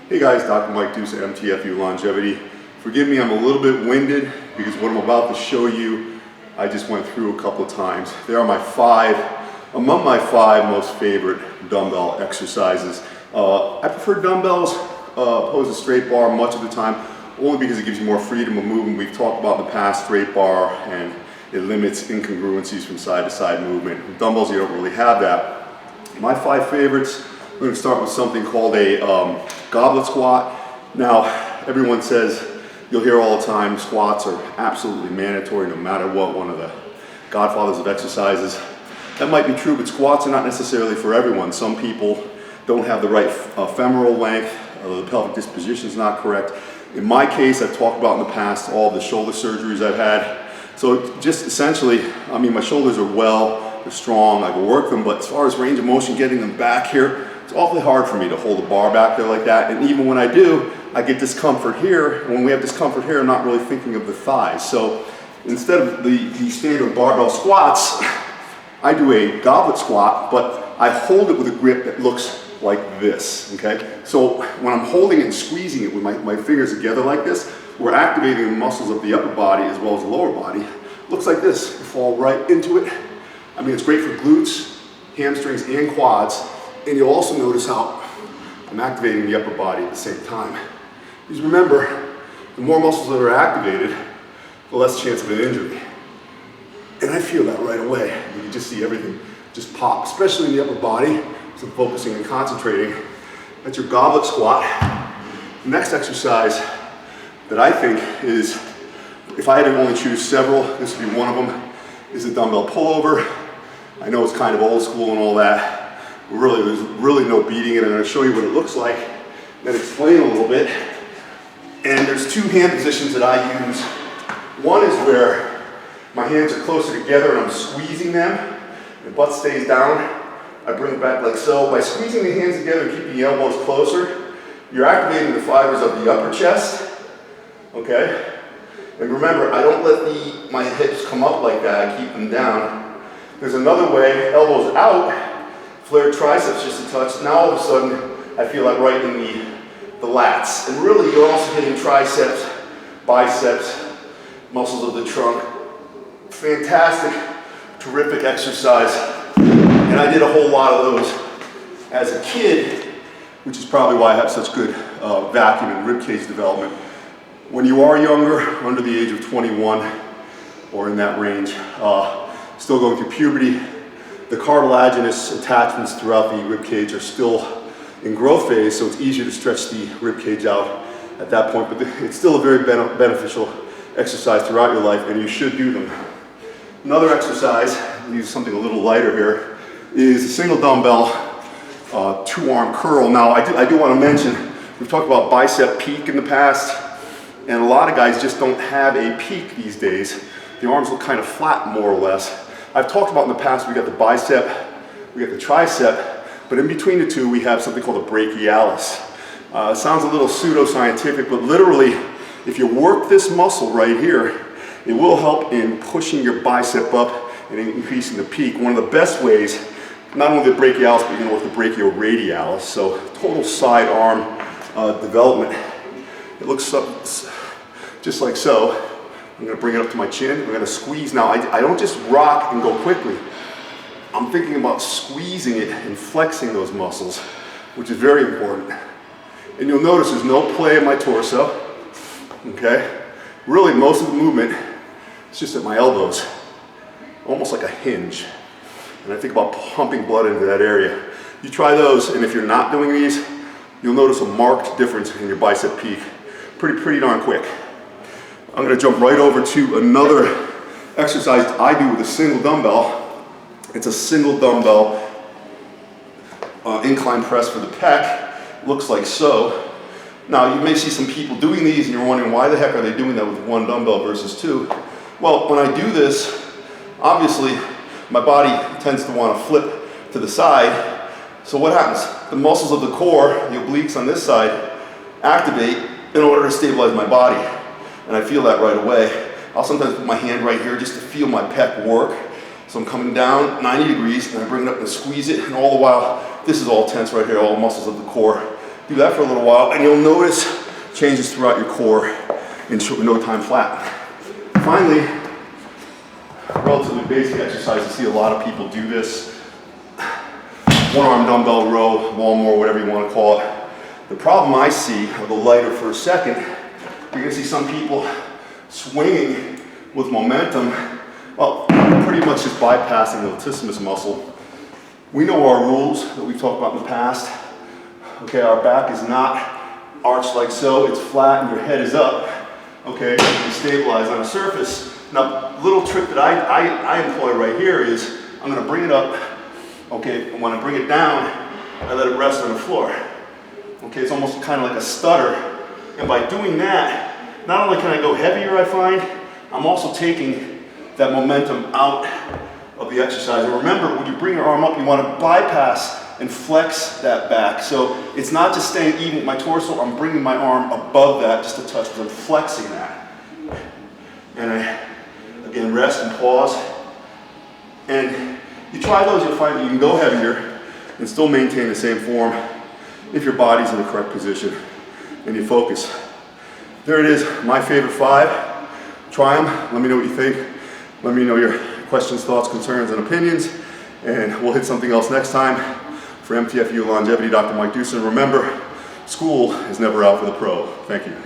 Hey guys, Dr. Mike Deuce at MTFU Longevity. Forgive me, I'm a little bit winded because what I'm about to show you, I just went through a couple of times. They are among my five most favorite dumbbell exercises. I prefer dumbbells opposed to straight bar much of the time, only because it gives you more freedom of movement. We've talked about in the past straight bar, and it limits incongruencies from side to side movement. With dumbbells, you don't really have that. My five favorites, we're going to start with something called a Goblet Squat. Now, everyone says, you'll hear all the time, squats are absolutely mandatory no matter what, one of the godfathers of exercises. That might be true, but squats are not necessarily for everyone. Some people don't have the right femoral length, the pelvic disposition is not correct. In my case, I've talked about in the past all the shoulder surgeries I've had. So just essentially, I mean, my shoulders are well, they're strong, I can work them, but as far as range of motion, getting them back here, it's awfully hard for me to hold the bar back there like that. And even when I do, I get discomfort here. And when we have discomfort here, I'm not really thinking of the thighs. So instead of the standard barbell squats, I do a goblet squat, but I hold it with a grip that looks like this, okay? So when I'm holding it and squeezing it with my fingers together like this, we're activating the muscles of the upper body as well as the lower body. Looks like this, you fall right into it. I mean, it's great for glutes, hamstrings, and quads. And you'll also notice how I'm activating the upper body at the same time. Because remember, the more muscles that are activated, the less chance of an injury. And I feel that right away. You can just see everything just pop, especially in the upper body. So I'm focusing and concentrating. That's your goblet squat. The next exercise that I think is, if I had to only choose several, this would be one of them, is a dumbbell pullover. I know it's kind of old school and all that. There's really no beating it. I'm going to show you what it looks like, then explain a little bit. And there's two hand positions that I use. One is where my hands are closer together and I'm squeezing them. The butt stays down. I bring it back like so. By squeezing the hands together and keeping the elbows closer, you're activating the fibers of the upper chest. Okay? And remember, I don't let my hips come up like that. I keep them down. There's another way, elbows out. Flared triceps just a touch. Now all of a sudden, I feel like right in the lats. And really, you're also hitting triceps, biceps, muscles of the trunk. Fantastic, terrific exercise. And I did a whole lot of those as a kid, which is probably why I have such good vacuum and ribcage development. When you are younger, under the age of 21, or in that range, still going through puberty, the cartilaginous attachments throughout the ribcage are still in growth phase, so it's easier to stretch the ribcage out at that point, but it's still a very beneficial exercise throughout your life, and you should do them. Another exercise, I'll use something a little lighter here, is a single dumbbell two-arm curl. Now, I do want to mention, we've talked about bicep peak in the past, and a lot of guys just don't have a peak these days. The arms look kind of flat, more or less. I've talked about in the past, we got the bicep, we got the tricep, but in between the two, we have something called a brachialis. Sounds a little pseudo-scientific, but literally, if you work this muscle right here, it will help in pushing your bicep up and increasing the peak. One of the best ways, not only the brachialis, but you can work the brachioradialis, so total side arm development. It looks just like so. I'm going to bring it up to my chin. I'm going to squeeze. Now, I don't just rock and go quickly. I'm thinking about squeezing it and flexing those muscles, which is very important. And you'll notice there's no play in my torso. Okay? Really, most of the movement is just at my elbows, almost like a hinge. And I think about pumping blood into that area. You try those, and if you're not doing these, you'll notice a marked difference in your bicep peak. Pretty darn quick. I'm going to jump right over to another exercise I do with a single dumbbell. It's a single dumbbell incline press for the pec. Looks like so. Now you may see some people doing these and you're wondering why the heck are they doing that with one dumbbell versus two? Well, when I do this, obviously my body tends to want to flip to the side. So what happens? The muscles of the core, the obliques on this side, activate in order to stabilize my body. And I feel that right away. I'll sometimes put my hand right here just to feel my pec work. So I'm coming down 90 degrees and I bring it up and squeeze it, and all the while, this is all tense right here, all the muscles of the core Do that for a little while, and you'll notice changes throughout your core in no time flat. Finally, relatively basic exercise. You see a lot of people do this. One-arm dumbbell row, lawnmower, whatever you want to call it. The problem I see, with the lighter for a second, you're going to see some people swinging with momentum, well, pretty much just bypassing the latissimus muscle. We know our rules that we've talked about in the past. Okay, our back is not arched like so, it's flat and your head is up. Okay, you stabilize on a surface. Now, little trick that I employ right here is I'm going to bring it up. Okay, and when I bring it down, I let it rest on the floor. Okay, it's almost kind of like a stutter. And by doing that, not only can I go heavier, I find, I'm also taking that momentum out of the exercise. And remember, when you bring your arm up, you want to bypass and flex that back. So it's not just staying even with my torso, I'm bringing my arm above that just a touch, because I'm flexing that. And I, again, rest and pause. And you try those, you'll find that you can go heavier and still maintain the same form if your body's in the correct position and you focus. There it is, my favorite 5. Try them, let me know what you think. Let me know your questions, thoughts, concerns, and opinions. And we'll hit something else next time. For MTFU Longevity, Dr. Mike Dewson. Remember, school is never out for the pro. Thank you.